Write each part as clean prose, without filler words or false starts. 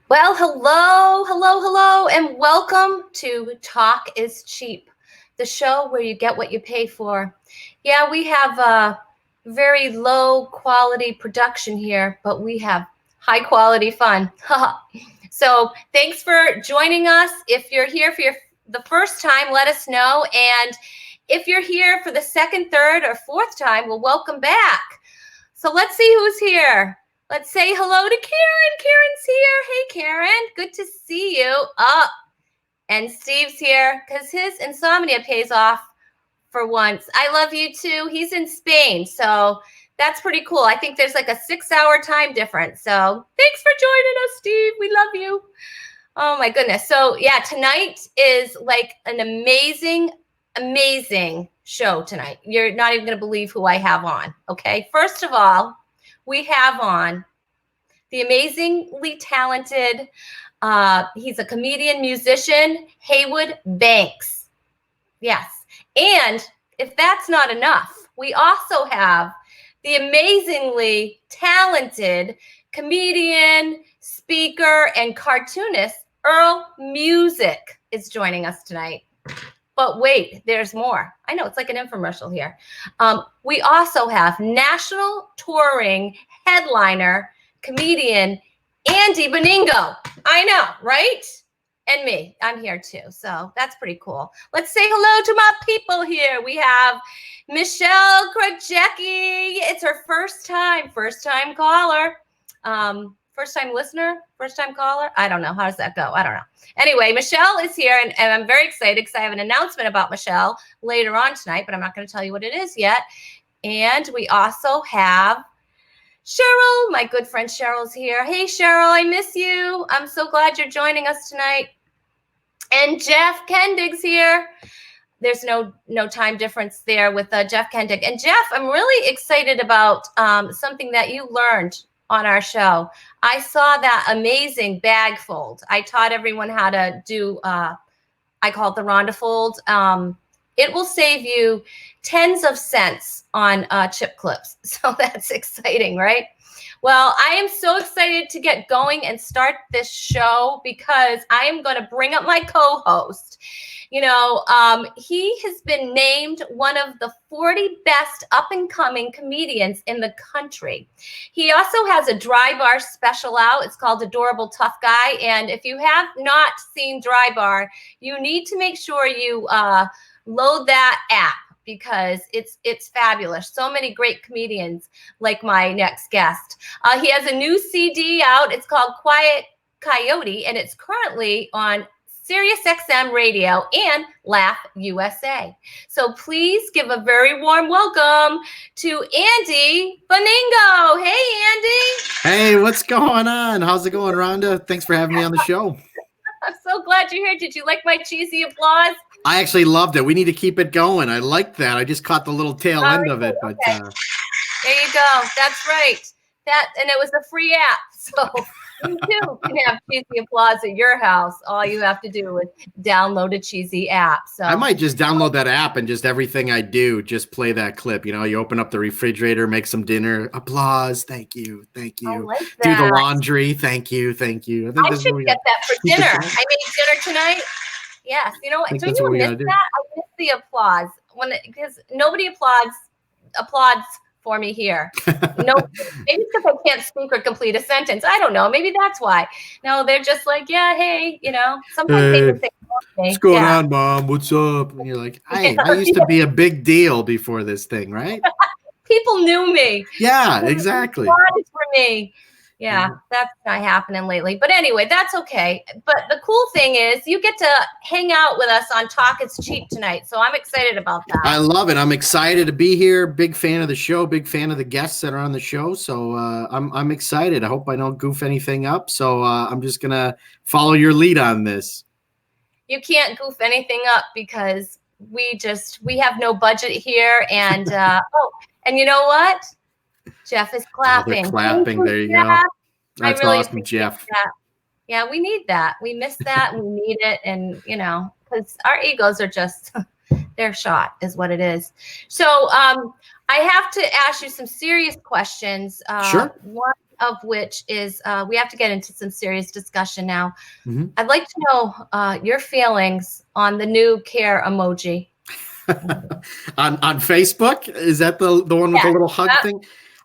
Well, hello, and welcome to Talk is Cheap, the show where you get what you pay for. Yeah, we have a very low quality production here, but we have high quality fun. So thanks for joining us. If you're here for the first time, let us know. And if you're here for the second, third, or fourth time, well, welcome back. So let's see who's here. Let's say hello to Karen. Karen's here. Hey, Karen. Good to see you. And Steve's here because his insomnia pays off for once. I love you too. He's in Spain, so that's pretty cool. I think there's like a 6-hour time difference. So thanks for joining us, Steve. We love you. Oh my goodness. So yeah, tonight is like an amazing show tonight. You're not even going to believe who I have on. Okay. First of all, we have on the amazingly talented, he's a comedian, musician, Heywood Banks. Yes. And if that's not enough, we also have the amazingly talented comedian, speaker, and cartoonist, Earl Musick is joining us tonight. But wait, there's more. I know it's like an infomercial here. We also have national touring headliner, comedian, Andy Beningo. I know, right? And me, I'm here too. So that's pretty cool. Let's say hello to my people here. We have Michelle Krajecki. It's her first time caller. First time listener, first time caller. I don't know. How does that go? I don't know. Anyway, Michelle is here, and I'm very excited because I have an announcement about Michelle later on tonight, but I'm not going to tell you what it is yet. And we also have Cheryl. My good friend Cheryl's here. Hey, Cheryl, I miss you. I'm so glad you're joining us tonight. And Jeff Kendig's here. There's no time difference there with Jeff Kendig. And Jeff, I'm really excited about something that you learned on our show. I saw that amazing bag fold. I taught everyone how to do, I call it the Rhonda fold. It will save you tens of cents on chip clips. So that's exciting, right? Well, I am so excited to get going and start this show because I am going to bring up my co-host. You know, he has been named one of the 40 best up-and-coming comedians in the country. He also has a Dry Bar special out. It's called Adorable Tough Guy. And if you have not seen Dry Bar, you need to make sure you load that app because it's fabulous. So many great comedians like my next guest. He has a new CD out. It's called Quiet Coyote, and it's currently on Sirius XM Radio and Laugh USA. So please give a very warm welcome to Andy Beningo. Hey, Andy. Hey, what's going on? How's it going, Rhonda? Thanks for having me on the show. I'm so glad you're here. Did you like my cheesy applause? I actually loved it. We need to keep it going. I liked that. I just caught the little tail end of it. But okay. There you go. That's right. And it was a free app. So you too can have cheesy applause at your house. All you have to do is download a cheesy app. So I might just download that app and just everything I do, just play that clip. You know, you open up the refrigerator, make some dinner, applause, thank you. I like that. Do the laundry, thank you. I think I should get that for dinner. I made dinner tonight. Yes, you know what? Don't you miss that? I miss the applause because nobody applauds for me here. No, maybe because I can't speak or complete a sentence. I don't know. Maybe that's why. No, they're just like, yeah, hey, you know. Sometimes they just say, what's going on, Mom? What's up? And you're like, hey, I used to be a big deal before this thing, right? People knew me. Yeah, exactly. Applause for me. Yeah, that's not happening lately. But anyway, that's okay. But the cool thing is you get to hang out with us on Talk Is Cheap tonight. So I'm excited about that. I love it. I'm excited to be here. Big fan of the show. Big fan of the guests that are on the show. So I'm excited. I hope I don't goof anything up. So I'm just going to follow your lead on this. You can't goof anything up because we have no budget here. And and you know what? Jeff is clapping. They're clapping. There you go. That's really awesome, Jeff. That. Yeah, we need that. We miss that. We need it. And, you know, because our egos are just, they're shot is what it is. So I have to ask you some serious questions. Sure. One of which is we have to get into some serious discussion now. Mhm. I'd like to know your feelings on the new care emoji. On Facebook, is that the one with the little hug thing?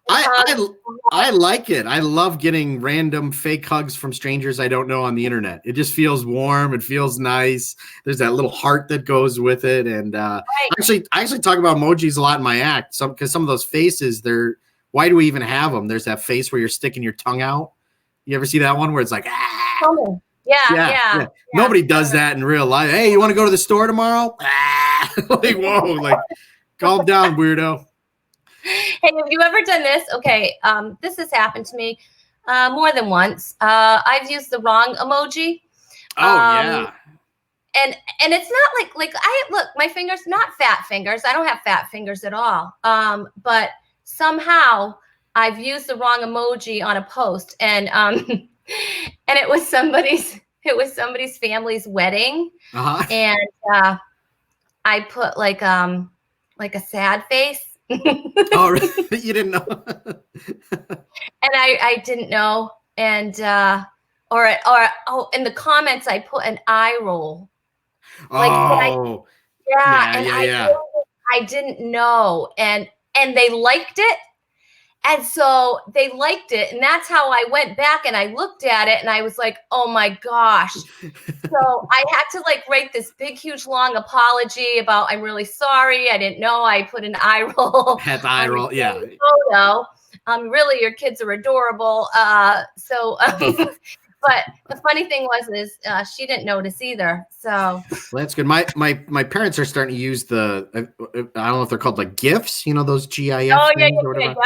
I like it. I love getting random fake hugs from strangers I don't know on the internet. It just feels warm. It feels nice. There's that little heart that goes with it. And Right. I actually talk about emojis a lot in my act. Because some of those faces, why do we even have them? There's that face where you're sticking your tongue out. You ever see that one where it's like, ah? Yeah. Nobody does that in real life. Hey, you want to go to the store tomorrow? Ah! Like, whoa, like, calm down, weirdo. Hey, have you ever done this? Okay, this has happened to me more than once. I've used the wrong emoji. Oh yeah. And it's not like I look, my fingers, not fat fingers. I don't have fat fingers at all. But somehow I've used the wrong emoji on a post, and and it was somebody's family's wedding, and I put like a sad face. Oh, really? You didn't know? And I didn't know, and or in the comments I put an eye roll. Like, oh, I didn't know, and they liked it, and so they liked it, and that's how I went back and I looked at it, and I was like, oh my gosh. So I had to like write this big, huge, long apology about, I'm really sorry, I didn't know I put an eye roll. Had the eye roll, yeah. Photo. Really, your kids are adorable. But the funny thing is she didn't notice either. So well, that's good. My parents are starting to use the I don't know if they're called like GIFs, you know, those GIF things or whatever.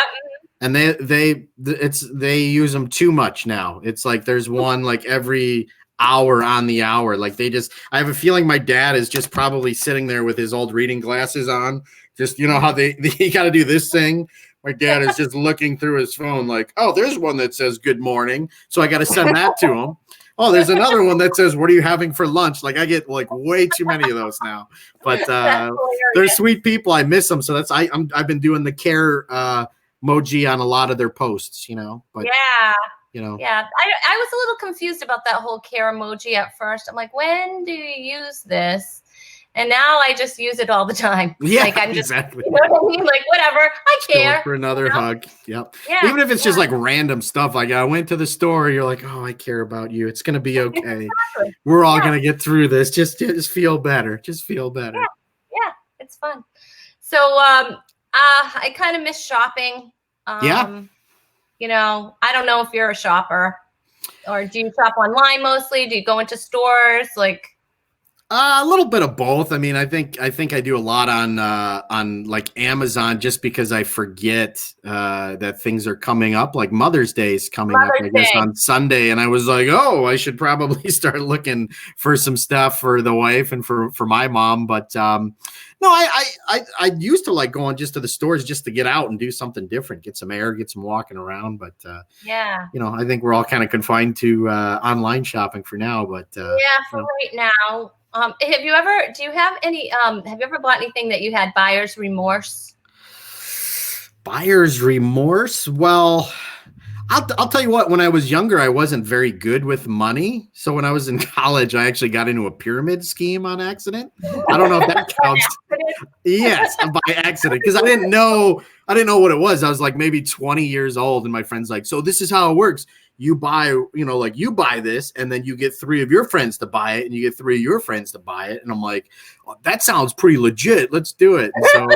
And they use them too much now. It's like there's one like every hour on the hour. Like I have a feeling my dad is just probably sitting there with his old reading glasses on. Just, you know how they got to do this thing. My dad is just looking through his phone like, oh, there's one that says good morning. So I got to send that to him. Oh, there's another one that says, what are you having for lunch? Like I get like way too many of those now, but they're sweet people. I miss them. So I've been doing the care emoji on a lot of their posts, you know, but you know, I was a little confused about that whole care emoji at first. I'm like, when do you use this? And now I just use it all the time. Yeah, like I'm just, exactly. You know what I mean? Like whatever, I care. Going for another hug. Yep. Yeah. Even if it's just like random stuff, like I went to the store, you're like, oh, I care about you. It's gonna be okay. Exactly. We're all gonna get through this. Just feel better. Just feel better. Yeah, it's fun. So I kind of miss shopping. You know, I don't know if you're a shopper, or do you shop online mostly? Do you go into stores? Like a little bit of both. I mean, I think I do a lot on like Amazon just because I forget that things are coming up. Like Mother's Day is coming up, I guess, on Sunday, and I was like, oh, I should probably start looking for some stuff for the wife and for my mom. But no, I used to like going just to the stores just to get out and do something different, get some air, get some walking around. But you know, I think we're all kind of confined to online shopping for now. But right now. Do you have you ever bought anything that you had buyer's remorse? Buyer's remorse? Well, I'll tell you what, when I was younger, I wasn't very good with money. So when I was in college, I actually got into a pyramid scheme on accident. I don't know if that counts. Yes, by accident. Because I didn't know what it was. I was like maybe 20 years old. And my friend's like, so this is how it works. You buy, you know, like you buy this and then you get 3 of your friends to buy it and you get 3 of your friends to buy it. And I'm like, well, that sounds pretty legit. Let's do it. And so,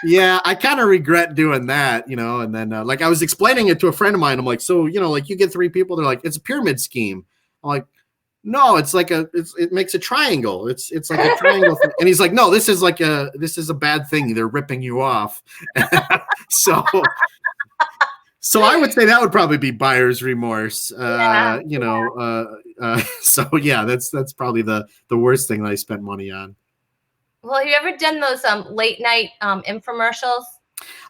yeah, I kind of regret doing that, you know, and then like I was explaining it to a friend of mine. I'm like, so, you know, like you get 3 people. They're like, it's a pyramid scheme. I'm like, no, it's like it makes a triangle. It's like a triangle thing. And he's like, no, this is a bad thing. They're ripping you off. So I would say that would probably be buyer's remorse. You know, so yeah, that's probably the worst thing that I spent money on. Well, have you ever done those late night infomercials?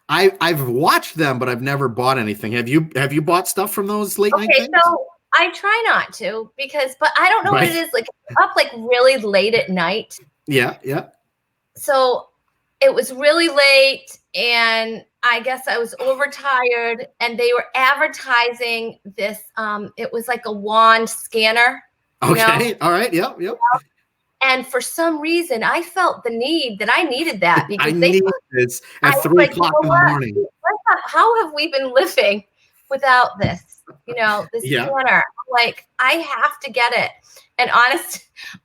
I've watched them, but I've never bought anything. Have you bought stuff from those late night things? So I try not to but I don't know what it is. Like up like really late at night. Yeah. So it was really late and I guess I was overtired, and they were advertising this. It was like a wand scanner. Okay. All right. Yep. And for some reason, I felt the need that I needed that I because need this at I was 3 like, o'clock in the morning. how have we been living without this? This Yeah. scanner. I'm like, I have to get it. And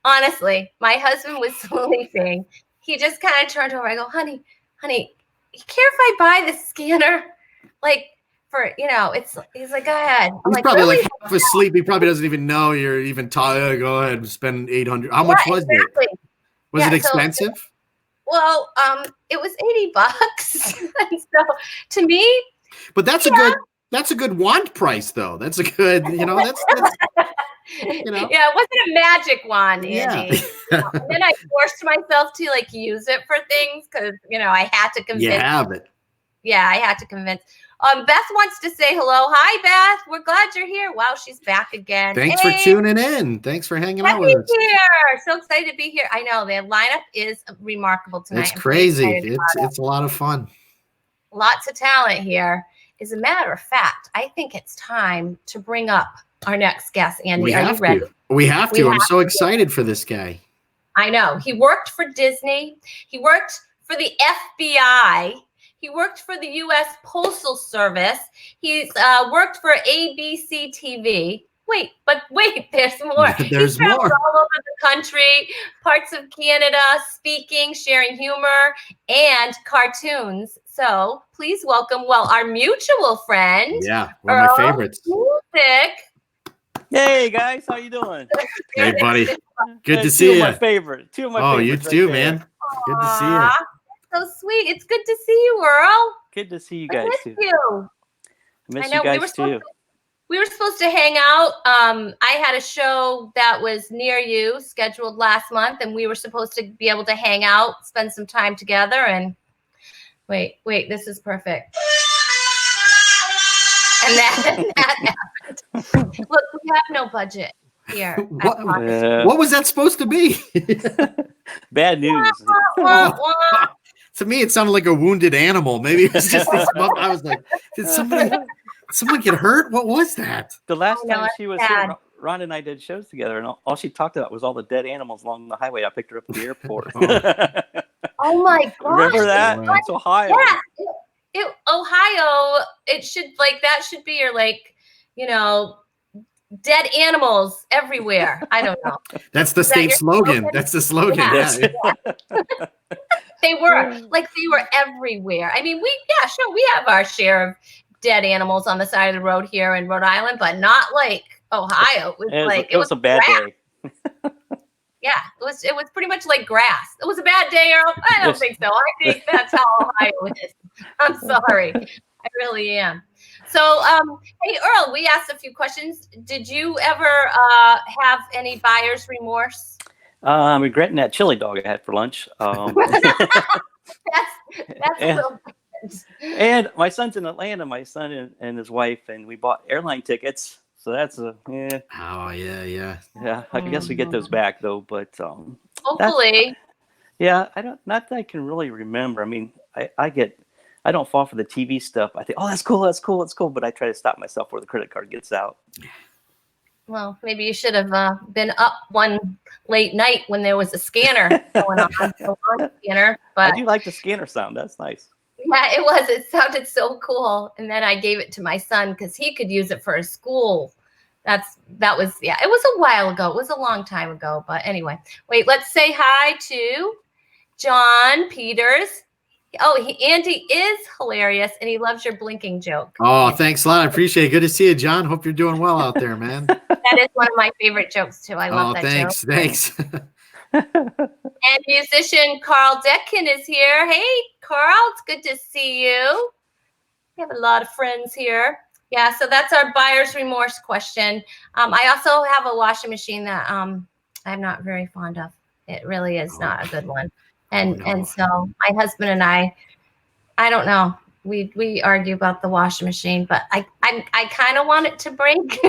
honestly, my husband was sleeping. He just kind of turned over. I go, honey, you care if I buy this scanner? Like he's like, go ahead. I'm He's like, probably really? like half asleep. He probably doesn't even know you're even tired. Go ahead and spend 800. How much was exactly. it? Was it expensive? Well, it was $80. And so to me, but that's a good wand price though. That's a good, that's Yeah, it wasn't a magic wand, Andy. Yeah. And then I forced myself to use it for things because I had to convince. You have it. Yeah, I had to convince. Beth wants to say hello. Hi, Beth. We're glad you're here. Wow, she's back again. Thanks for tuning in. Thanks for hanging out with us. Here. So excited to be here. I know the lineup is remarkable tonight. It's crazy. It's a lot of fun. Lots of talent here. As a matter of fact, I think it's time to bring up our next guest, Andy. Are you ready? We have to. I'm so excited for this guy. I know. He worked for Disney. He worked for the FBI. He worked for the U.S. Postal Service. He's worked for ABC TV. Wait, there's more. There's more. All over the country, parts of Canada, speaking, sharing humor, and cartoons. So please welcome, our mutual friend. Yeah, one of my favorites. Musick. Hey guys, how you doing? Hey buddy, good to see you. Two of my favorites. Oh, you too, man. Good to see you. So sweet. It's good to see you, Earl. Good to see you guys too. I miss know, you guys too. We were supposed to hang out. I had a show that was near you scheduled last month, and we were supposed to be able to hang out, spend some time together. And wait, this is perfect. And that happened. Look, we have no budget here. What was that supposed to be? Bad news. To me, it sounded like a wounded animal. Maybe it was just this. I was like, did someone get hurt? What was that? The last time she was here, Rhonda and I did shows together, and all she talked about was all the dead animals along the highway. I picked her up at the airport. Oh my gosh. Remember that? It's Ohio. Yeah. Ohio, that should be your dead animals everywhere. I don't know. That's the state slogan. That's the slogan. Yeah. They were everywhere. I mean, we have our share of dead animals on the side of the road here in Rhode Island, but not like Ohio. It was a bad day. Yeah, it was pretty much like grass. It was a bad day, Earl. I don't think so. I think that's how Ohio is. I'm sorry. I really am. So, hey, Earl, we asked a few questions. Did you ever have any buyer's remorse? I'm regretting that chili dog I had for lunch. That's a little bit. And my son's in Atlanta, my son and his wife, and we bought airline tickets. So that's Oh, yeah. Yeah, I guess we get those back, though. But hopefully. Not that I can really remember. I mean, I don't fall for the TV stuff. I think, that's cool. But I try to stop myself before the credit card gets out. Well, maybe you should have been up one late night when there was a scanner going on. But I do like the scanner sound. That's nice. Yeah, it was. It sounded so cool. And then I gave it to my son because he could use it for his school. It was a while ago. It was a long time ago. But anyway, wait, let's say hi to John Peters. Oh, Andy is hilarious, and he loves your blinking joke. Oh, thanks a lot. I appreciate it. Good to see you, John. Hope you're doing well out there, man. That is one of my favorite jokes, too. I love that joke. Thanks. And musician Carl Detkin is here. Hey, Carl, it's good to see you. We have a lot of friends here. Yeah, so that's our buyer's remorse question. I also have a washing machine that I'm not very fond of. It really is not a good one. And so my husband and I don't know. We argue about the washing machine, but I kind of want it to break.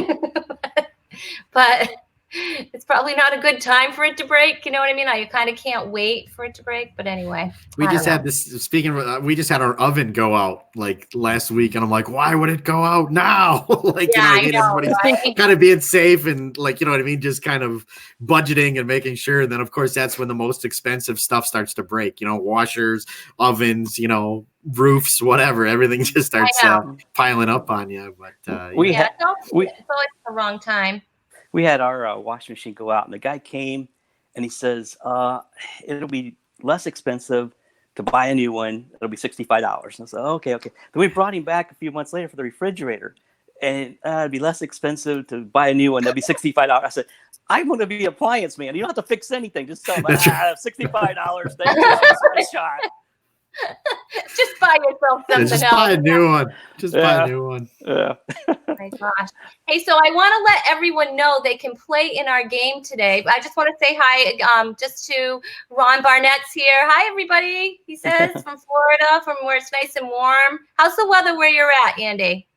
But It's probably not a good time for it to break. You know what I mean? I kind of can't wait for it to break. But anyway, we just had this. Speaking of, we just had our oven go out like last week, and I'm like, why would it go out now? Like, yeah, you know what I mean? Everybody's kind of being safe and like, you know what I mean? Just kind of budgeting and making sure. And then, of course, that's when the most expensive stuff starts to break. You know, washers, ovens, you know, roofs, whatever. Everything just starts piling up on you. But it's always the wrong time. We had our washing machine go out, and the guy came, and he says, it'll be less expensive to buy a new one. It'll be $65. And I said, okay. Then we brought him back a few months later for the refrigerator, and it'd be less expensive to buy a new one. That'd be $65. I said, I'm going to be appliance man. You don't have to fix anything. Just tell them, $65. Thank you. Nice shot. Just buy yourself something just else. Buy a new one. Just buy a new one. Yeah. Oh my gosh. Hey, so I want to let everyone know they can play in our game today. I just want to say hi just to Ron Barnett's here. Hi, everybody. He says from Florida, from where it's nice and warm. How's the weather where you're at, Andy?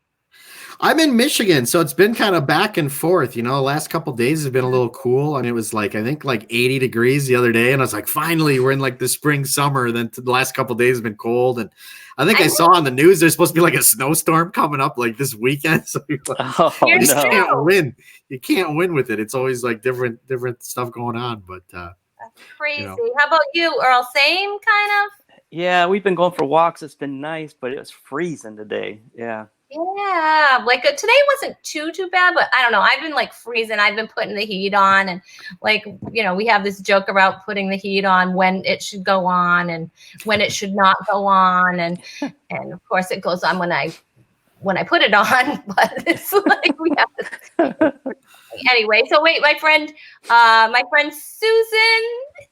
I'm in Michigan, so it's been kind of back and forth. You know, the last couple of days have been a little cool, and it was like, I think like 80 degrees the other day, and I was like, finally, we're in like the spring summer. Then the last couple of days have been cold, and I think I saw on the news there's supposed to be like a snowstorm coming up like this weekend. So you're like, you just can't win. You can't win with it. It's always like different stuff going on. But that's crazy. You know. How about you, Earl? Same kind of? Yeah, we've been going for walks. It's been nice, but it was freezing today. Yeah. Yeah, like today wasn't too bad, but I don't know. I've been like freezing. I've been putting the heat on, and like, you know, we have this joke about putting the heat on when it should go on and when it should not go on, and of course it goes on when I put it on. But it's like we have this. Anyway, so wait, my friend Susan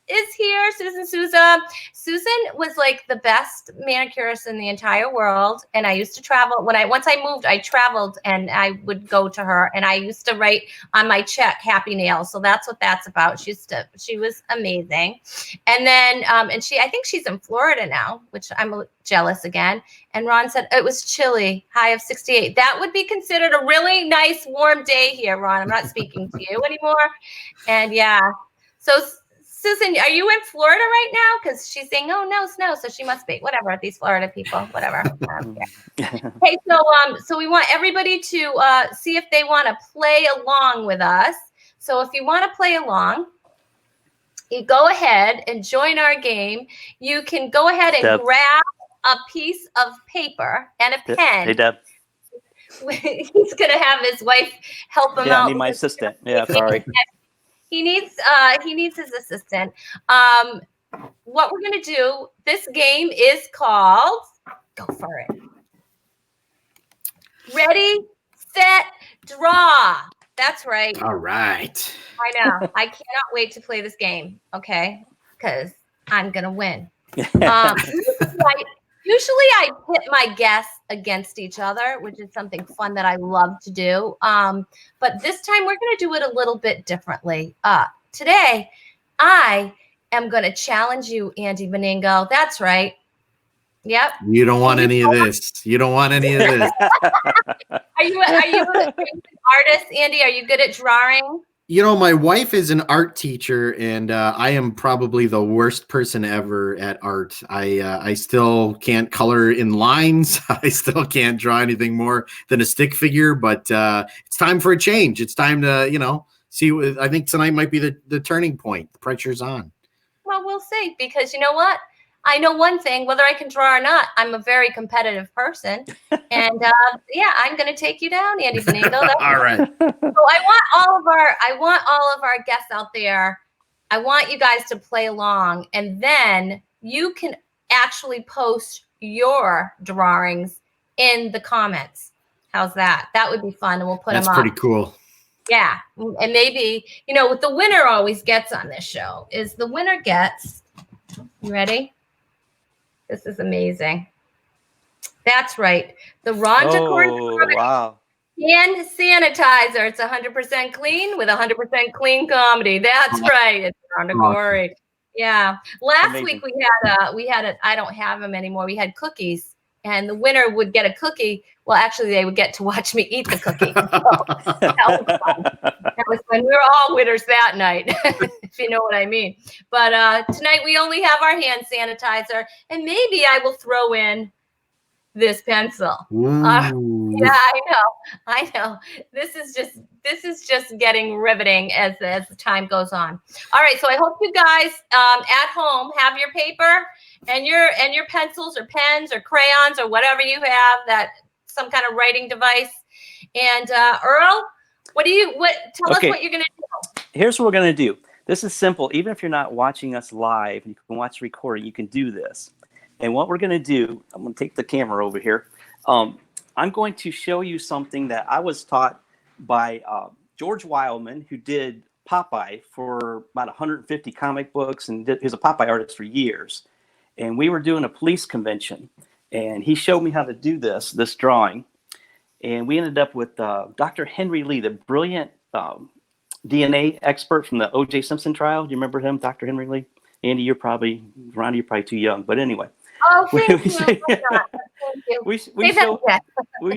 is here. Susan Souza. Susan was like the best manicurist in the entire world. And I used to travel once I moved, I traveled and I would go to her, and I used to write on my check Happy Nails. So that's what that's about. She was amazing. And then I think she's in Florida now, which I'm jealous again. And Ron said it was chilly, high of 68. That would be considered a really nice warm day here, Ron. I'm not speaking to you anymore. And yeah. So Susan, are you in Florida right now? Because she's saying, oh, no, snow. So she must be. Whatever, these Florida people, whatever. Hey, so we want everybody to see if they want to play along with us. So if you want to play along, you go ahead and join our game. You can go ahead and grab a piece of paper and a pen. Hey, Deb. He's going to have his wife help him out. Yeah, I need my assistant. Yeah, sorry. He needs his assistant. What we're going to do, this game is called, go for it. Ready, set, draw. That's right. All right. I know. I cannot wait to play this game, okay? Because I'm going to win. Usually I pit my guests against each other, which is something fun that I love to do. But this time we're going to do it a little bit differently. Today, I am going to challenge you, Andy Beningo. That's right. Yep. You don't want any of this. You don't want any of this. Are you an artist, Andy? Are you good at drawing? You know, my wife is an art teacher, and I am probably the worst person ever at art. I still can't color in lines. I still can't draw anything more than a stick figure, but it's time for a change. It's time to, see. I think tonight might be the turning point. The pressure's on. Well, we'll see, because you know what? I know one thing, whether I can draw or not, I'm a very competitive person. And I'm going to take you down, Andy Beningo. All right. So I want all of our guests out there. I want you guys to play along, and then you can actually post your drawings in the comments. How's that? That would be fun, and we'll put them up. That's pretty cool. Yeah. And maybe, what the winner always gets on this show is the winner gets, you ready? This is amazing. That's right. The Rhonda wow. hand sanitizer. It's 100% clean with 100% clean comedy. That's right. It's Rhonda Corey. Yeah. Last week we had I don't have them anymore. We had cookies. and the winner would get a cookie. Well, actually, they would get to watch me eat the cookie. So that was fun. That was fun. We were all winners that night, if you know what I mean. But tonight we only have our hand sanitizer, and maybe I will throw in this pencil. Yeah, I know. This is just getting riveting as the time goes on. All right, so I hope you guys at home have your paper and your pencils or pens or crayons or whatever you have, that some kind of writing device. And Earl, tell us what you're gonna do. Here's what we're gonna do. This is simple. Even if you're not watching us live, you can watch the recording, you can do this. And what we're going to do, I'm going to take the camera over here. I'm going to show you something that I was taught by George Wildman, who did Popeye for about 150 comic books, and he was a Popeye artist for years. And we were doing a police convention, and he showed me how to do this drawing. And we ended up with Dr. Henry Lee, the brilliant DNA expert from the O.J. Simpson trial. Do you remember him, Dr. Henry Lee? Andy, Rhonda, you're probably too young, but anyway. Oh, thank you. We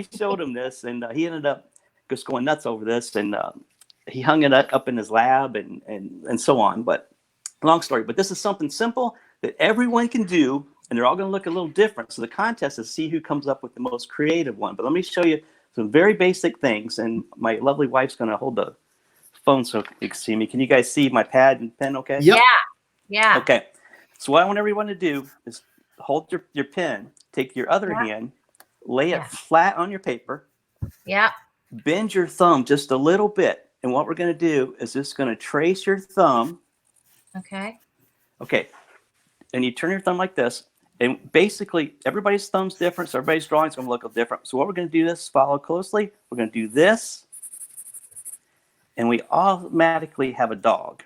showed him this, and he ended up just going nuts over this, and he hung it up in his lab and so on. But long story. But this is something simple that everyone can do, and they're all going to look a little different. So the contest is to see who comes up with the most creative one. But let me show you some very basic things, and my lovely wife's going to hold the phone so you can see me. Can you guys see my pad and pen? Okay. Yep. Yeah. Okay. So what I want everyone to do is hold your pen, take your other hand, lay it flat on your paper. Yeah. Bend your thumb just a little bit. And what we're going to do is just going to trace your thumb. Okay. Okay. And you turn your thumb like this. And basically, everybody's thumb's different, so everybody's drawing is going to look different. So what we're going to do is follow closely. We're going to do this. And we automatically have a dog.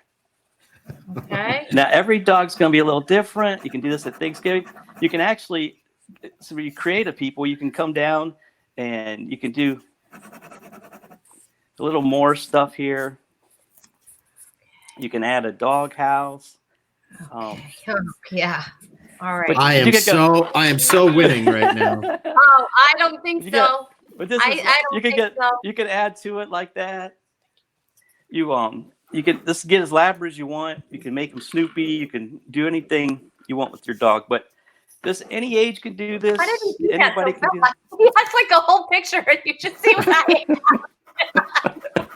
Okay. Now, every dog's going to be a little different. You can do this at Thanksgiving. You can actually, so when you creative people, you can come down and you can do a little more stuff here. You can add a dog house. Yeah. All right. I am so winning right now. Oh, I don't think so. But this is, you can add to it like that. You can just get as elaborate as you want. You can make them Snoopy. You can do anything you want with your dog. But any age can do this. Anybody can do this. That's like a whole picture. You should see what I have.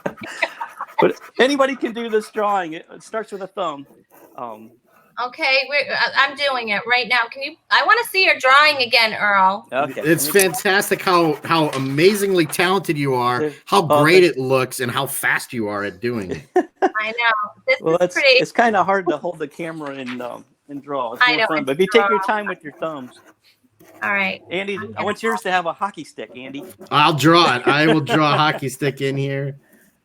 But anybody can do this drawing. It starts with a thumb. Okay, I'm doing it right now. I want to see your drawing again, Earl. Okay. It's fantastic how amazingly talented you are, how great it looks, and how fast you are at doing it. I know. This is pretty. It's kind of hard to hold the camera and draw. It's more fun, but if you take your time with your thumbs. All right. Andy, I want yours to have a hockey stick, Andy. I'll draw it. I will draw a hockey stick in here.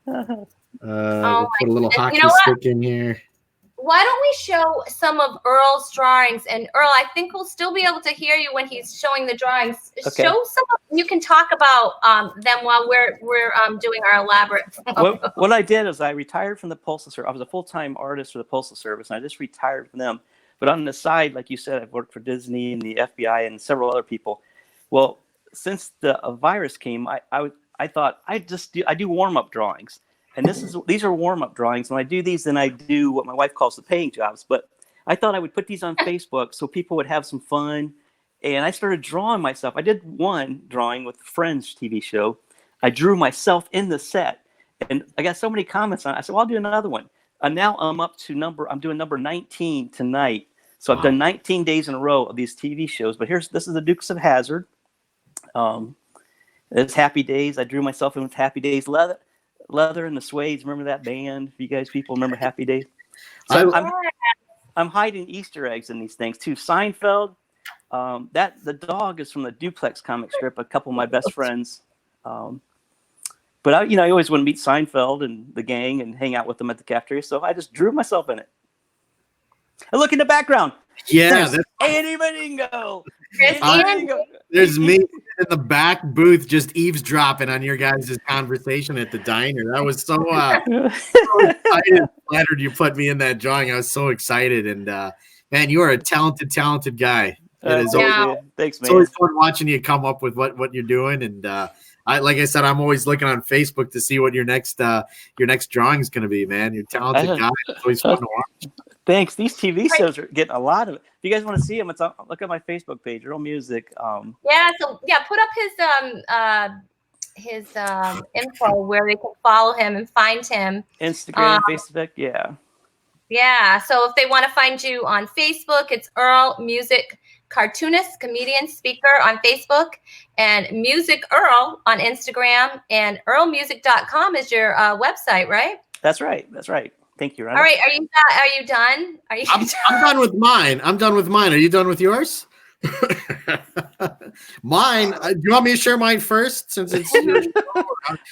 We'll put a little hockey stick in here. Why don't we show some of Earl's drawings? And Earl, I think we'll still be able to hear you when he's showing the drawings. Okay. Show some. You can talk about them while we're doing our elaborate. What I did is I retired from the Postal Service. I was a full-time artist for the Postal Service, and I just retired from them. But on the side, like you said, I've worked for Disney and the FBI and several other people. Well, since the virus came, I thought I do warm-up drawings. And these are warm-up drawings. When I do these, then I do what my wife calls the paying jobs. But I thought I would put these on Facebook so people would have some fun. And I started drawing myself. I did one drawing with the Friends TV show. I drew myself in the set. And I got so many comments on it. I said, well, I'll do another one. And now I'm doing number 19 tonight. So I've done 19 days in a row of these TV shows. But this is the Dukes of Hazzard. It's Happy Days. I drew myself in with Happy Days leather and the Suedes. Remember that band? If you guys people remember Happy Days? So I'm hiding Easter eggs in these things too. Seinfeld. The dog is from the Duplex comic strip. A couple of my best friends. But I always want to meet Seinfeld and the gang and hang out with them at the cafeteria. So I just drew myself in it. And look in the background. Yeah, there's Andy Beningo. There's me in the back booth just eavesdropping on your guys' conversation at the diner. That was so excited, flattered you put me in that drawing. I was so excited. And man, you are a talented guy. It is Thanks, always, man. Thanks, it's always man. fun watching you come up with what you're doing. And like I said, I'm always looking on Facebook to see what your next drawing is going to be, man. You're a talented guy. It's always fun to watch. Thanks. These TV shows are getting a lot of it. If you guys want to see them, look at my Facebook page, Earl Musick. Put up his info where they can follow him and find him. Instagram, Facebook, yeah. Yeah, so if they want to find you on Facebook, it's Earl Musick, cartoonist, comedian, speaker on Facebook, and Music Earl on Instagram, and earlmusic.com is your website, right? That's right. Thank you, Rhonda. All right, are you done? I'm done with mine. Are you done with yours? Mine. Do you want me to share mine first, since it's your show?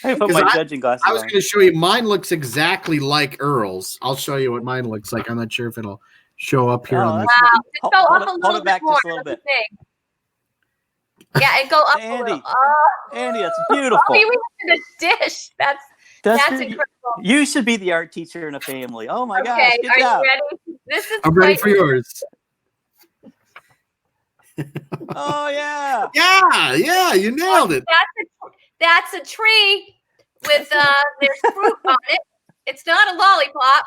I put my judging glasses I was on. going to show you. Mine looks exactly like Earl's. I'll show you what mine looks like. I'm not sure if it'll show up here. Wow, just go up a little bit more. Just a little bit. Yeah, and go up Andy, a little. Oh, Andy, that's beautiful. Oh, you went to the dish. That's incredible. You should be the art teacher in a family. Oh my gosh, Okay, good are job. you ready? This is I'm ready for yours. Oh yeah. Yeah, you nailed it. That's a tree with there's fruit on it. It's not a lollipop,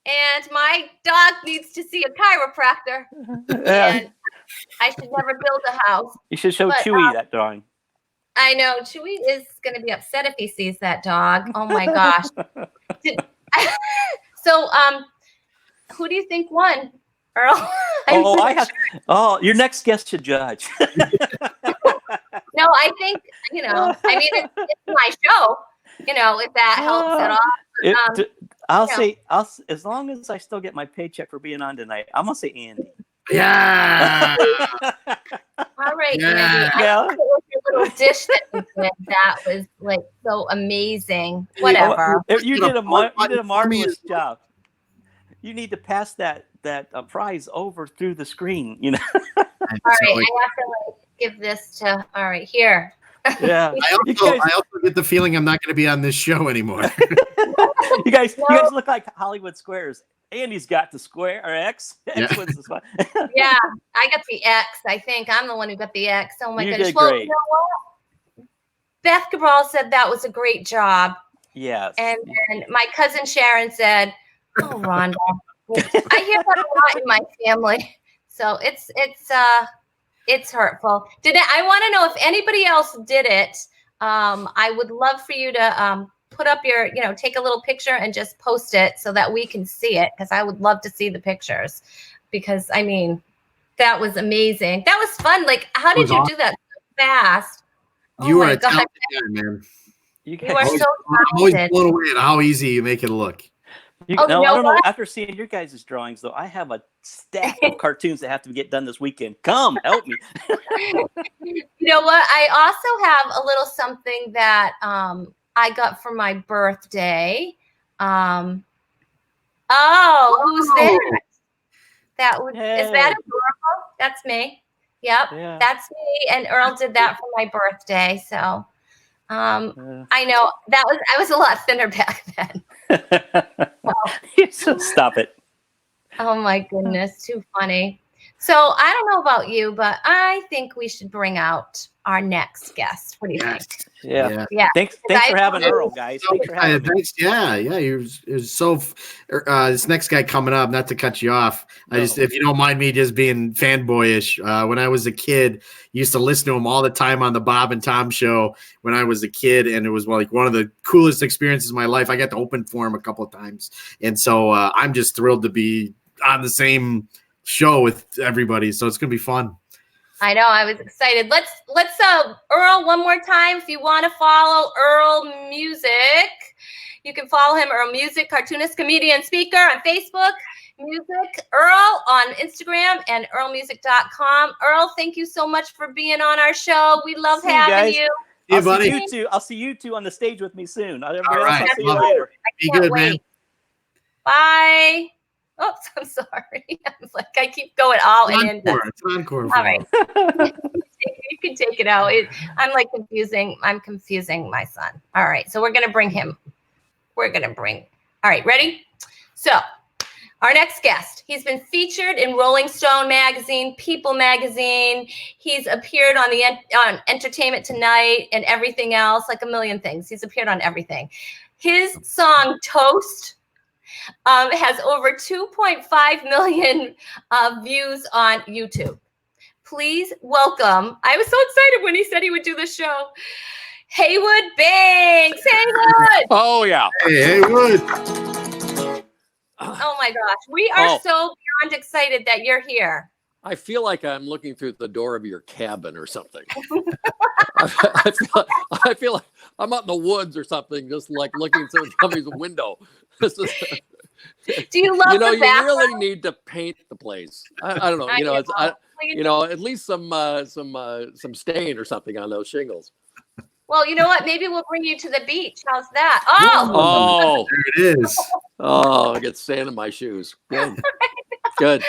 and my dog needs to see a chiropractor. And I should never build a house. You should show Chewy that drawing. I know Chewy is going to be upset if he sees that dog. Oh my gosh. So, who do you think won, Earl? Your next guest should judge. No, I think, it's my show, if that helps at all. I'll say, as long as I still get my paycheck for being on tonight, I'm going to say Andy. Yeah. All right, Yeah. Andy. I think it was your little dish that you did that was like so amazing. Whatever. You did a marvelous job. You need to pass that prize over through the screen. All right, I have to give this to. All right, here. Yeah. I also get the feeling I'm not going to be on this show anymore. You guys look like Hollywood squares. Andy's got the square or X. X wins the spot. Yeah, I got the X. I think I'm the one who got the X. Oh my goodness. Did great. You know what? Beth Cabral said that was a great job. Yes. And my cousin Sharon said, "Oh, Rhonda." I hear that a lot in my family, so it's hurtful. I want to know if anybody else did it. I would love for you to put up your, take a little picture and just post it so that we can see it, because I would love to see the pictures, because that was amazing. That was fun. Like, how did you do that so fast? You are a talented guy, man. You are so talented. I'm always blown away at how easy you make it look. I don't know. After seeing your guys' drawings, though, I have a stack of cartoons that have to get done this weekend. Come, help me. You know what? I also have a little something that I got for my birthday. Who's there? Is that adorable? That's me. Yep, yeah. That's me. And Earl did that for my birthday. So I know I was a lot thinner back then. Stop it. Oh my goodness, too funny. So I don't know about you, but I think we should bring out our next guest. What do you think? Yeah. Thanks for having Earl, guys. Thanks for having me. Yeah. This next guy coming up, not to cut you off. If you don't mind me just being fanboyish, when I was a kid, used to listen to him all the time on the Bob and Tom show when I was a kid, and it was like one of the coolest experiences of my life. I got to open for him a couple of times, and so I'm just thrilled to be on the same show with everybody. So it's gonna be fun. I know. I was excited. Let's Earl one more time. If you want to follow Earl Musick, you can follow him, Earl Musick, cartoonist, comedian, speaker on Facebook, Music Earl on Instagram, and earlmusic.com. Earl, thank you so much for being on our show. We love having you. Yeah, buddy. I'll see you two on the stage with me soon. All right. I'll see you later. Be good, man. Bye. Oops, I'm sorry. I keep going all in. It's encore. All right. You can take it out. I'm confusing my son. All right. So we're going to bring him. All right. Ready? So, Our next guest, he's been featured in Rolling Stone magazine, People magazine. He's appeared on on Entertainment Tonight and everything else, like a million things. He's appeared on everything. His song Toast has over 2.5 million views on YouTube. Please welcome. I was so excited when he said he would do the show. Heywood Banks. Heywood. Oh yeah. Hey, Heywood. Oh my gosh, we are so beyond excited that you're here. I feel like I'm looking through the door of your cabin or something. I feel like I'm out in the woods or something, just like looking through somebody's window. This is, Do you love the you background? really need to paint the place. I don't know. At least some stain or something on those shingles. Well, you know what? Maybe we'll bring you to the beach. How's that? Oh, There it is. Oh, I get sand in my shoes. Good. Good.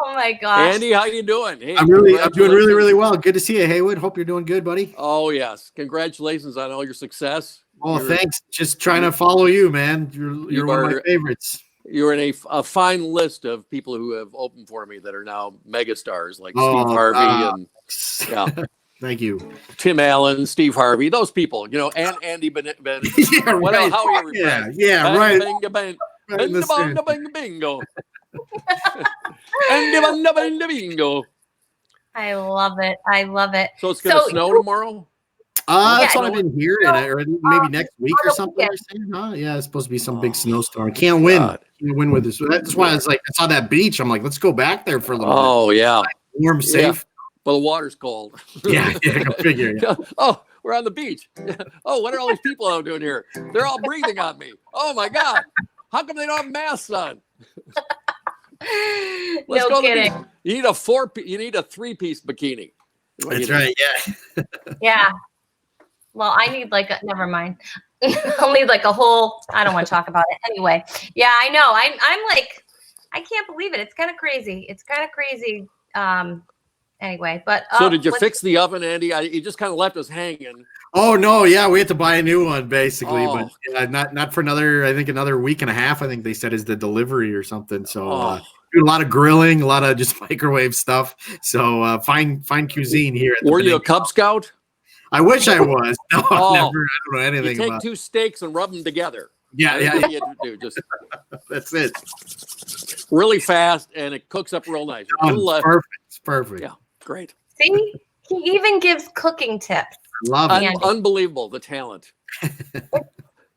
Oh my gosh. Andy, how you doing? Hey, I'm doing really, really well. Good to see you, Heywood. Hope you're doing good, buddy. Oh yes. Congratulations on all your success. Oh, thanks. Just trying to follow you, man. You're one of my favorites. You're in a fine list of people who have opened for me that are now megastars, like Steve Harvey and Thank you. Tim Allen, Steve Harvey, those people, and Andy Yeah, right. How are you? Right. Bingo. Andy bingo. I love it. I love it. So it's going to snow tomorrow? That's what I've been hearing. Or maybe next week or something. They're saying, huh? Yeah, it's supposed to be some big snowstorm. Can't win. Can't win with this. That's why I was like, I saw that beach. I'm like, let's go back there for a little bit. Oh, yeah. Warm, safe. Well, the water's cold. Yeah, go figure. Yeah. Oh, we're on the beach. Oh, what are all these people out doing here? They're all breathing on me. Oh, my God. How come they don't have masks on? Let's go kidding. To the beach. You need a 3-piece bikini. That's right. Yeah. Yeah. Well, I need never mind. I'll need a whole, I don't want to talk about it. Anyway. Yeah, I know. I'm like, I can't believe it. It's kind of crazy. Anyway, but so did you fix the oven, Andy? You just kind of left us hanging. Oh no, yeah, we had to buy a new one basically, but not for another week and a half. I think they said is the delivery or something. So do a lot of grilling, a lot of just microwave stuff. So fine cuisine here. Were you a Cub Scout? I wish I was. No, never. I don't know anything. You take 2 steaks and rub them together. Yeah. You do, just that's it. Really fast, and it cooks up real nice. Perfect. It's perfect. Yeah. Great. See, he even gives cooking tips. Love it. Unbelievable, the talent.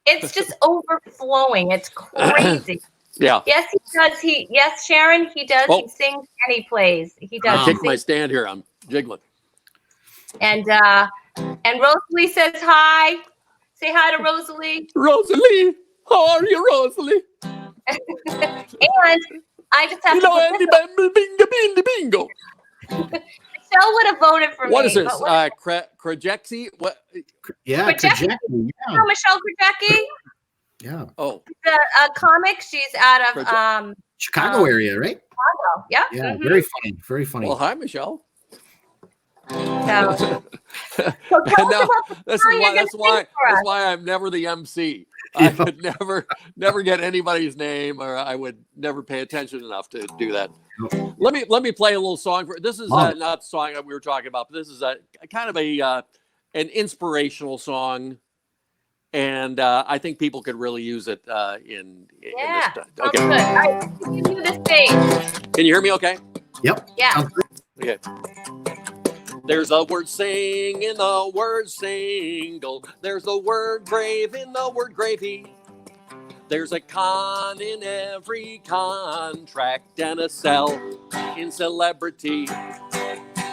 It's just overflowing. It's crazy. Yeah. Yes, he does. Yes, Sharon, he does. Oh. He sings and he plays. He does. I take my stand here. I'm jiggling. And Rosalie says hi. Say hi to Rosalie. Rosalie, how are you, Rosalie? And I just have Andy bingo. Michelle would have voted for me. What is this? Krajewski? What? Yeah, Krajewski. yeah. You know Michelle Krajewski? Yeah. Oh. She's a comic. She's out of Chicago area, right? Chicago. Yeah. Yeah, Mm-hmm. very funny. Very funny. Well, hi, Michelle. So That's why I'm never the MC. I could never get anybody's name, or I would never pay attention enough to do that. Let me play a little song for this is not the song that we were talking about, but this is a kind of an inspirational song, and I think people could really use it in this time. Okay. Good. All right, you do the stage. Can you hear me okay? Yep. Yeah. Okay. There's a word sing in the word single. There's a word grave in the word gravy. There's a con in every contract and a cell in celebrity.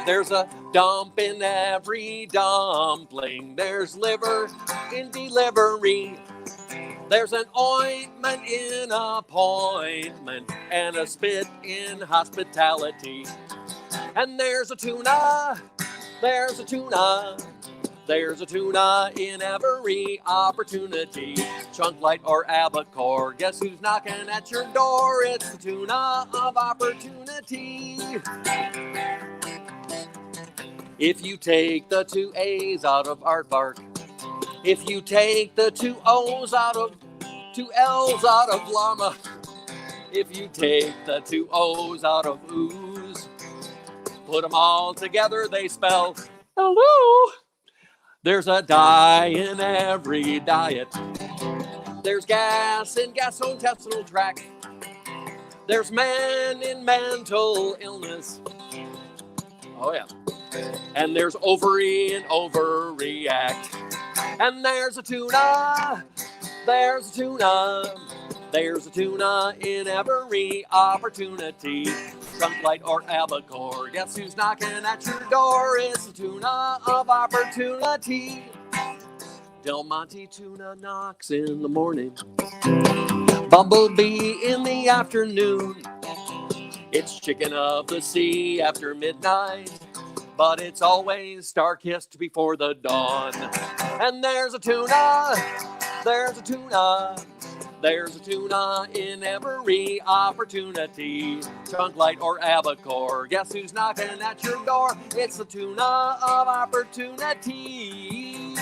There's a dump in every dumpling. There's liver in delivery. There's an ointment in appointment and a spit in hospitality. And there's a tuna in every opportunity. Chunk light or albacore, guess who's knocking at your door? It's the tuna of opportunity. If you take the 2 A's out of aardvark, if you take the 2 O's out of 2 L's out of llama, If you take the two O's out of ooze, put them all together, they spell hello. There's a dye in every diet. There's gas in gastrointestinal tract. There's man in mental illness. Oh, yeah. And there's ovary and overreact. And there's a tuna. There's a tuna. There's a tuna in every opportunity. Trunk light or albacore. Guess who's knocking at your door? It's the tuna of opportunity. Del Monte tuna knocks in the morning. Bumblebee in the afternoon. It's chicken of the sea after midnight. But it's always star-kissed before the dawn. And there's a tuna. There's a tuna. There's a tuna in every opportunity. Trunk light or albacore. Guess who's knocking at your door? It's the tuna of opportunity.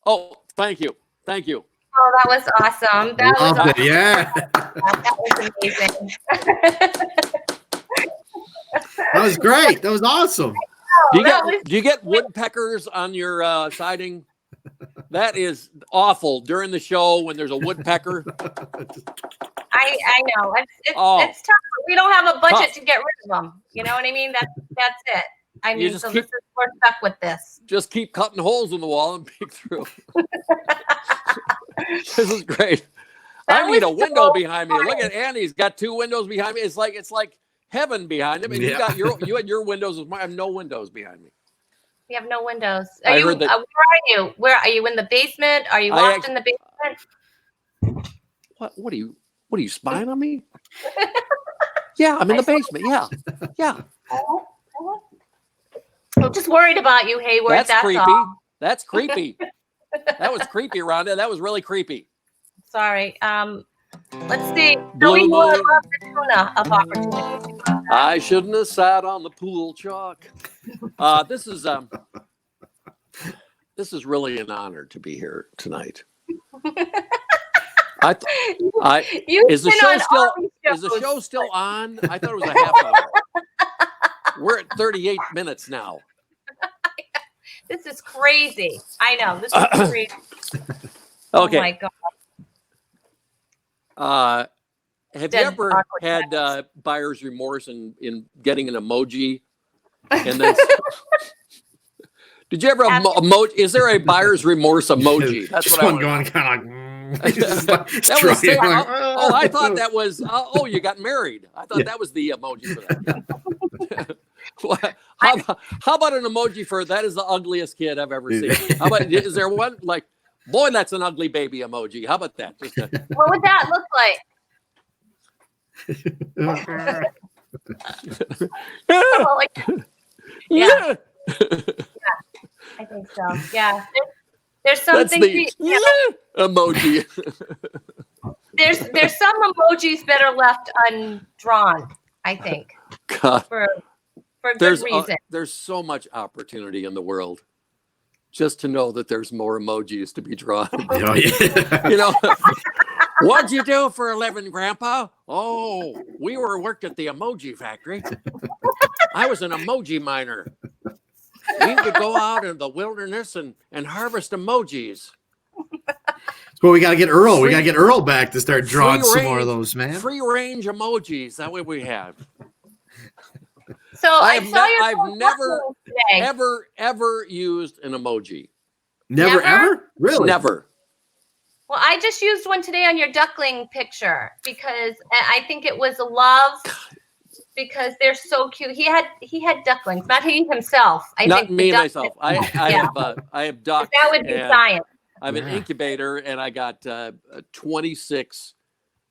Oh, thank you. Thank you. Oh, that was awesome. That was Loved it, awesome. yeah. That was amazing. That was great. That was awesome. Do you get woodpeckers on your siding? That is awful during the show when there's a woodpecker. I know. It's tough. We don't have a budget to get rid of them. You know what I mean? That's it. I mean, so we're stuck with this. Just keep cutting holes in the wall and peek through. This is great. I need a window behind me. Look at Andy's got two windows behind me. It's like heaven behind him. And you got you had your windows. I have no windows behind me. We have no windows. I heard that. Where are you? Where are you? In the basement? Are you locked in the basement? What are you spying on me? Yeah, I'm in the basement. Yeah. I'm just worried about you, Heywood. That's creepy. All. That's creepy. That was creepy, Rhonda. That was really creepy. Sorry. Let's see. Blue moon. Tuna of opportunity. I shouldn't have sat on the pool chalk. This is really an honor to be here tonight. Is the show still on? I thought it was a half hour. We're at 38 minutes now. This is crazy. I know. This is crazy. Okay. Oh my God. Have you ever had buyer's remorse in getting an emoji? And then did you ever have emoji? Is there a buyer's remorse emoji? That's what I'm going kind of I thought that was you got married. I thought that was the emoji for that. How about an emoji for that is the ugliest kid I've ever seen? How about is there one like boy that's an ugly baby emoji? How about that? What would that look like? Yeah. I think so. Yeah. There's something emoji. There's some emojis that are left undrawn, I think. God. For good reason. There's so much opportunity in the world. Just to know that there's more emojis to be drawn. Oh, yeah. What'd you do for a living, Grandpa? Oh, we worked at the emoji factory. I was an emoji miner. We would go out in the wilderness and harvest emojis. Well, we got to get Earl. We got to get Earl back to start drawing some more of those, man. Free range emojis. That way we have. So I've never ever used an emoji. Never ever? Really? Never. Well, I just used one today on your duckling picture because I think it was love because they're so cute. He had ducklings, not he himself. Not me myself. I have ducks. That would be science. I have an incubator and I got 26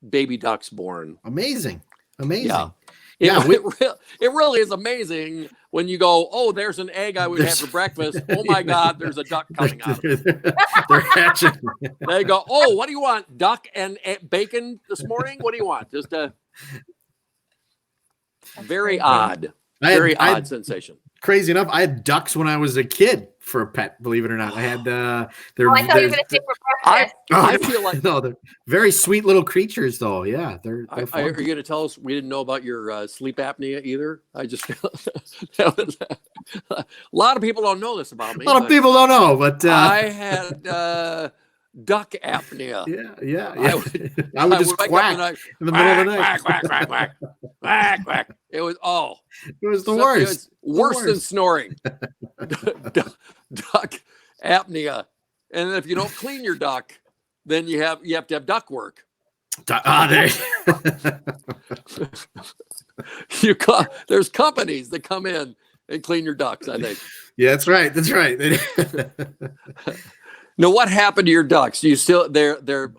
baby ducks born. Amazing. Yeah. It really is amazing when you go, oh, there's an egg I would have for breakfast. Oh my God, there's a duck coming out of it. They're hatching. They go, oh, what do you want? Duck and bacon this morning? What do you want? Just a very odd sensation. crazy enough, I had ducks when I was a kid for a pet. Believe it or not, I had. I thought you were going to say for breakfast. I feel like no, they're very sweet little creatures, though. Yeah, they're are fun. you going to tell us we didn't know about your sleep apnea either? I just feel that was, a lot of people don't know this about me. A lot of people don't know, but I had duck apnea. yeah. I would just wake up quack in the middle of the night. Quack. It was It was the worst. It was worse than snoring. Duck apnea, and if you don't clean your duck, then you have to have duck work. There's companies that come in and clean your ducks, I think. Yeah, that's right. Now, what happened to your ducks? Do you still they're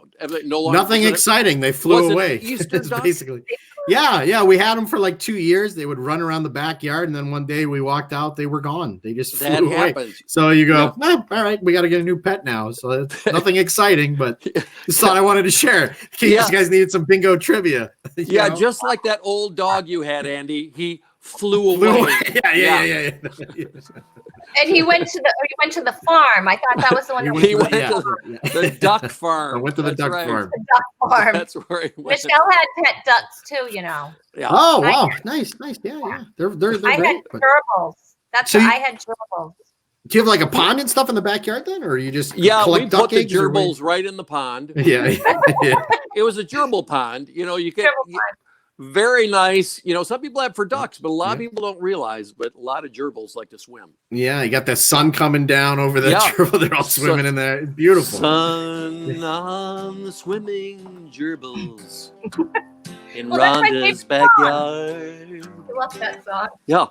no longer nothing exciting. They flew away. Easter duck? Basically. Yeah. We had them for like 2 years. They would run around the backyard, and then one day we walked out. They were gone. They just flew away. Happens. So you go, all right, we got to get a new pet now. So it's nothing exciting, but just thought I wanted to share. In case you guys needed some bingo trivia. Yeah, just like that old dog you had, Andy. He flew away. Yeah. And he went to the farm. I thought that was the one. He went to the duck farm. I went to the duck farm. The duck farm. That's where he went. Michelle had pet ducks too, you know. Yeah. Oh wow, nice. Yeah. They're I great. had gerbils. I had gerbils. Do you have like a pond and stuff in the backyard then, or you just we collect put duck the eggs gerbils right in the pond. Yeah. It was a gerbil pond. You know, you get very nice. You know, some people have for ducks, but a lot of people don't realize. But a lot of gerbils like to swim. Yeah, you got the sun coming down over the gerbil. They're all swimming in there. It's beautiful. Sun on the swimming gerbils in Rhonda's backyard. I love that song. Yeah,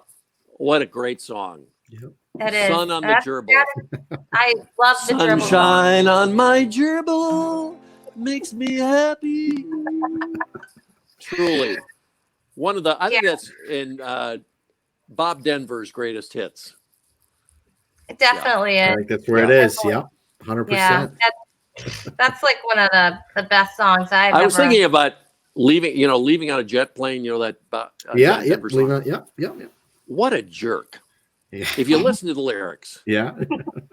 what a great song. Yep. That is. Sun on the gerbil. I love the gerbil. Sunshine on my gerbil makes me happy. Truly. One of the, I think that's in Bob Denver's greatest hits. It definitely I is. think that's where it is. Yep. 100%. Yeah, that's like one of the best songs I've I was thinking about leaving on a jet plane, that Denver song. Yeah. What a jerk. Yeah. If you listen to the lyrics. Yeah.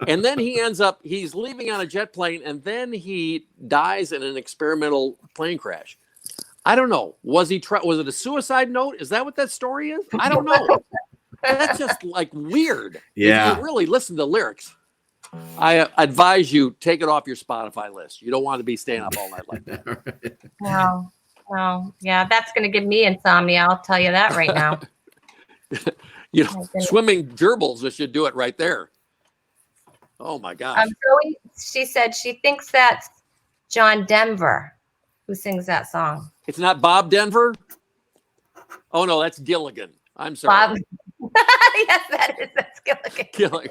And then he's leaving on a jet plane, and then he dies in an experimental plane crash. I don't know. Was it a suicide note? Is that what that story is? I don't know. That's just like weird. Yeah. If you really listen to the lyrics, I advise you take it off your Spotify list. You don't want to be staying up all night like that. Well, yeah, that's going to give me insomnia. I'll tell you that right now. Swimming gerbils, this should do it right there. Oh my gosh. Zoe, she said she thinks that's John Denver who sings that song. It's not Bob Denver? Oh no, that's Gilligan. I'm sorry. Bob. Yes, that is. That's Gilligan.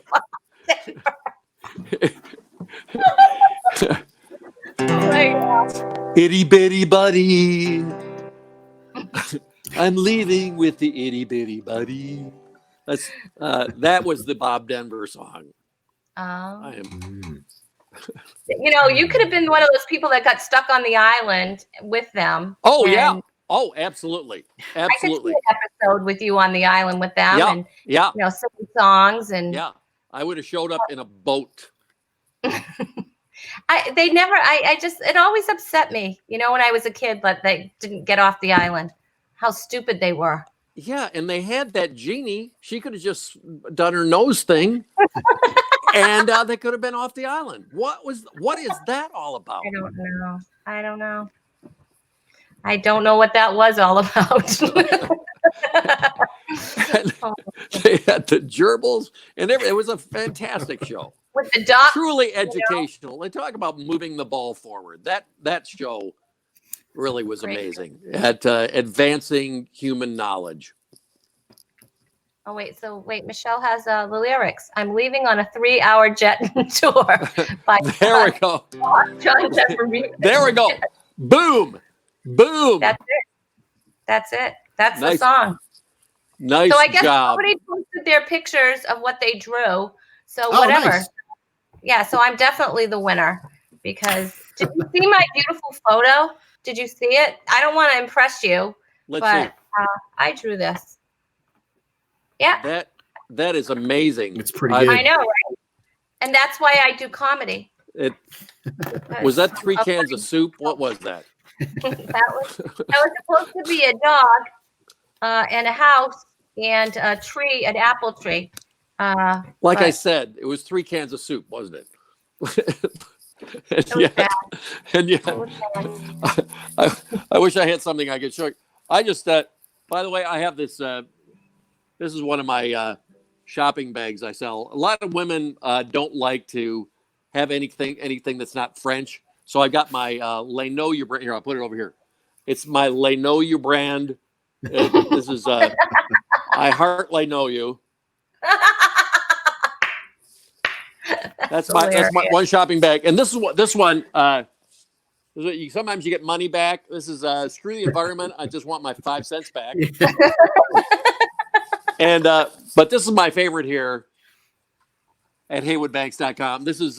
Oh my God. Itty bitty buddy. I'm leaving with the itty bitty buddy. That was the Bob Denver song. You could have been one of those people that got stuck on the island with them. Oh yeah. Oh, absolutely. I could see an episode with you on the island with them, and singing songs and. Yeah, I would have showed up in a boat. It always upset me, when I was a kid, that they didn't get off the island. How stupid they were. Yeah, and they had that genie. She could have just done her nose thing, and they could have been off the island. What is that all about? I don't know. I don't know what that was all about. They had the gerbils and everything. It was a fantastic show. With the duck, truly educational. They talk about moving the ball forward. That show really was amazing at advancing human knowledge. Oh, wait, Michelle has the lyrics. I'm leaving on a 3-hour jet tour. There we go. John Denver. There we go. Boom. That's it. That's the song. Nice job. So I guess job. Somebody posted their pictures of what they drew. So whatever. Nice. Yeah, so I'm definitely the winner because did you see my beautiful photo? Did you see it? I don't want to impress you, Let's but see. I drew this. Yeah. That is amazing. It's pretty good. I know, right? And that's why I do comedy. Was that 3 cans of soup? What was that? that was supposed to be a dog and a house and a tree, an apple tree. Like I said, it was 3 cans of soup, wasn't it? I wish I had something I could show you. I just, by the way, I have this. This is one of my shopping bags I sell. A lot of women don't like to have anything that's not French. So I got my Les Know You brand. Here, I'll put it over here. It's my Les Know You brand. This is I heart Les Know You. That's my one shopping bag. And this one. Sometimes you get money back. This is screw the environment. I just want my 5 cents back. And but this is my favorite here at HeywoodBanks.com. This is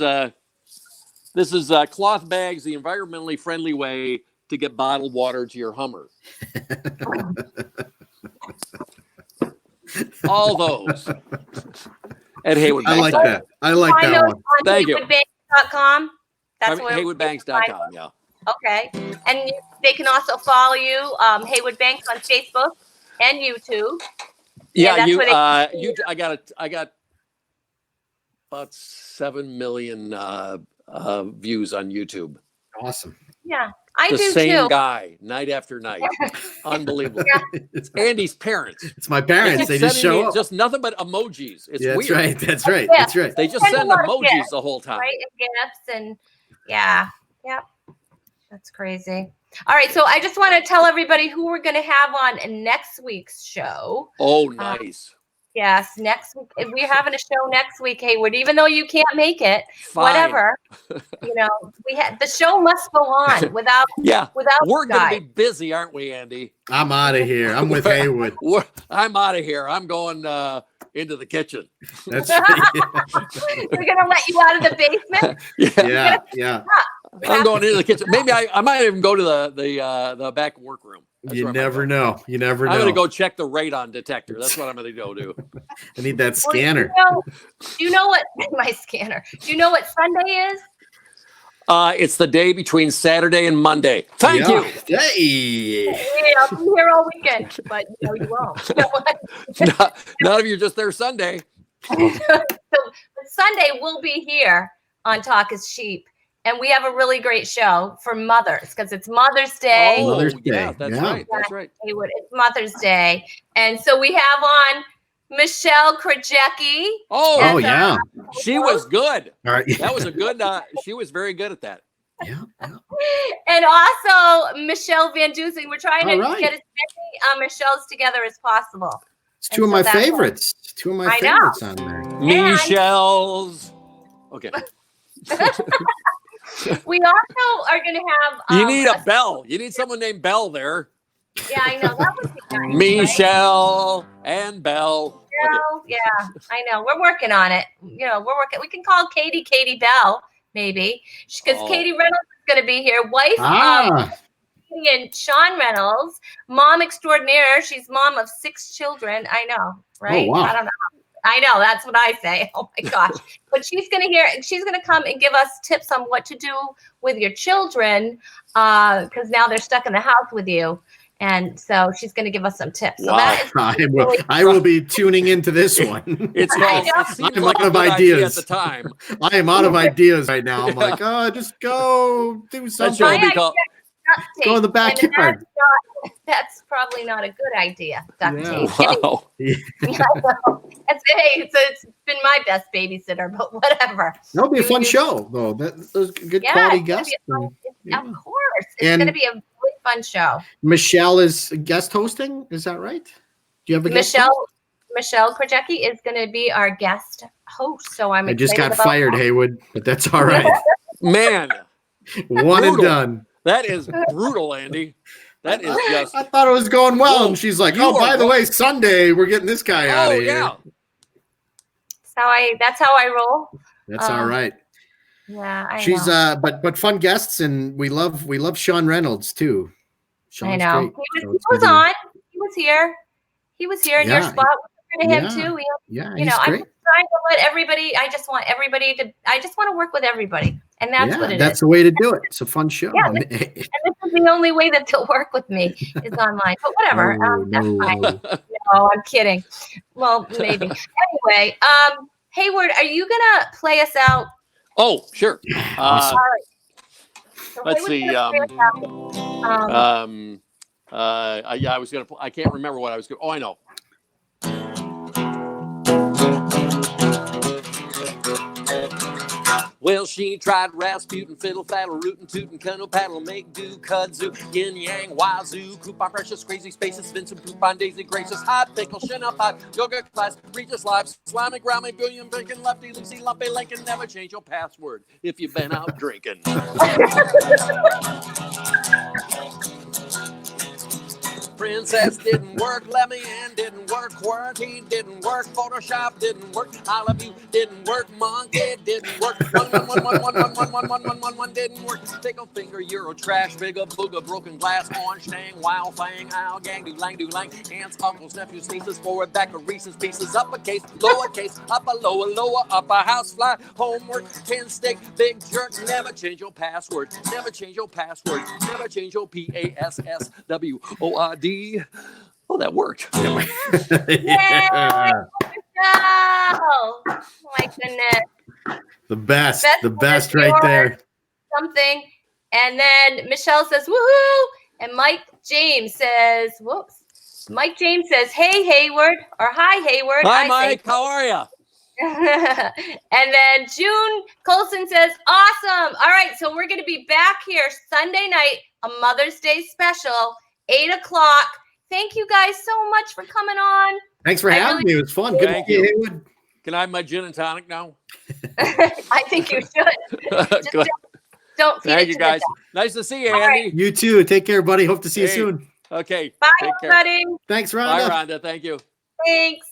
cloth bags, the environmentally friendly way to get bottled water to your Hummer. All those at Heywood. I like that. I like that one. Thank you. HeywoodBanks.com. That's where HeywoodBanks.com. Yeah. Okay, and they can also follow you, Heywood Banks, on Facebook and YouTube. Yeah, I got about 7 million views on YouTube. Awesome. Yeah, I the do too. Same guy, night after night. Unbelievable. Yeah. It's Andy's parents. It's my parents. They just show up. Just nothing but emojis. It's that's weird. Right. That's right. Yeah. That's right. They just send emojis the whole time. Right, and gifts and yeah. That's crazy. All right, so I just want to tell everybody who we're going to have on next week's show. Oh, nice. Yes, next week. If we're having a show next week, Heywood, even though you can't make it, Fine. whatever. The show must go on without. We're going to be busy, aren't we, Andy? I'm out of here. I'm with Heywood. I'm out of here. I'm going into the kitchen. That's right. They're going to let you out of the basement. Yeah. I'm going into the kitchen. Maybe I might even go to the back workroom. You never know. You never know. I'm going to go check the radon detector. That's what I'm going to go do. I need that scanner. Do you know what my scanner? Do you know what Sunday is? It's the day between Saturday and Monday. Thank you. Hey. I'll be here all weekend, but you won't. None of you just there Sunday. So Sunday we'll be here on Talk is Cheap. And we have a really great show for mothers because it's Mother's Day. Oh, Mother's Day. Yeah, that's right. That's right. It's Mother's Day. And so we have on Michelle Krajewski. Oh, yeah. She was good. All right. That was a good, she was very good at that. Yeah. And also Michelle Van Dusen. We're trying to get as many Michelles together as possible. It's two of my favorites. Two of my favorites on there. Michelle's. Okay. We also are going to have. You need a Bell. You need someone named Bell there. Yeah, I know. That would be nice. Michelle and Bell. Okay. Yeah, I know. We're working on it. We're working. We can call Katie Bell, maybe, because Katie Reynolds is going to be here. Wife of and Sean Reynolds, mom extraordinaire. She's mom of 6 children. I know, right? Oh, wow. I don't know. I know, that's what I say. Oh my gosh. But she's going to come and give us tips on what to do with your children because now they're stuck in the house with you. And so she's going to give us some tips. So that is I will be tuning into this one. I'm out of ideas at the time. I am out of ideas right now. I'm like, just go do something. Go in the backyard. That's probably not a good idea. Duct tape. Wow. It's been my best babysitter, but whatever. That'll be a fun show, though. Those good quality guests. Of course, it's going to be a really fun show. Michelle is guest hosting. Is that right? Do you have a guest host? Michelle Krajewski is going to be our guest host. So I just got fired, Heywood, but that's all right. Man, one and done. That is brutal, Andy. That is just. I thought it was going well, and she's like, by the way, Sunday we're getting this guy out of here. Yeah. That's how I roll. That's all right. Yeah, she's but fun guests, and we love Sean Reynolds too. Sean's I know. Great. He was on. He was here. In your spot. to him Yeah. too. Yeah, You he's know, I'm great. just trying to let everybody. I just want to work with everybody, and that's what it That's is. the way to do it. It's a fun show. Yeah, and this is the only way that they'll work with me is online. But whatever, that's fine. No, I'm kidding. Well, maybe. Anyway, Hayward, are you gonna play us out? Oh, sure. Awesome. All right. So Let's Hayward's see. gonna play us out. Yeah, I was gonna. I can't remember what I was going. Oh, I know. Well, she tried Rasputin, fiddle, faddle, rootin', tootin', canoe, paddle, make do, kudzu, yin, yang, wazoo, coupon, precious, crazy spaces, Vincent, poop on daisy, gracious, hot pickle, shin up hot, yoga class, Regis live, slimy, grimy, billion, bacon, lefty, Lucy, lumpy, Lincoln, never change your password if you've been out drinking. Princess didn't work, let me in, didn't work, quarantine didn't work, Photoshop didn't work, I love you didn't work, monkey didn't work, one didn't work, tickle finger, Euro trash, bigger booger, broken glass, orange tang, wild fang, owl, gang, do lang, aunts, uncles, nephews, nieces, forward, back, Reese's pieces, uppercase, lowercase, upper, lower, upper, house fly, homework, 10 stick, big jerk, never change your password, never change your password, never change your PASSWORD. Oh, that worked. Yeah. Oh my goodness. The best right there. Something. And then Michelle says, woohoo. And Mike James says, hey, Hayward, or hi, Hayward. Hi, Mike. How are you? And then June Colson says, awesome. All right. So we're going to be back here Sunday night, a Mother's Day special, 8:00. Thank you guys so much for coming on. Thanks for having me. It was fun. Good to see you, Heywood. Can I have my gin and tonic now? I think you should. Just don't feed Thank it you, to guys. the dog. Nice to see you, All Andy. right. You too. Take care, buddy. Hope to see you soon. Okay. Bye, Take care. everybody. Thanks, Rhonda. Bye, Rhonda. Thank you. Thanks.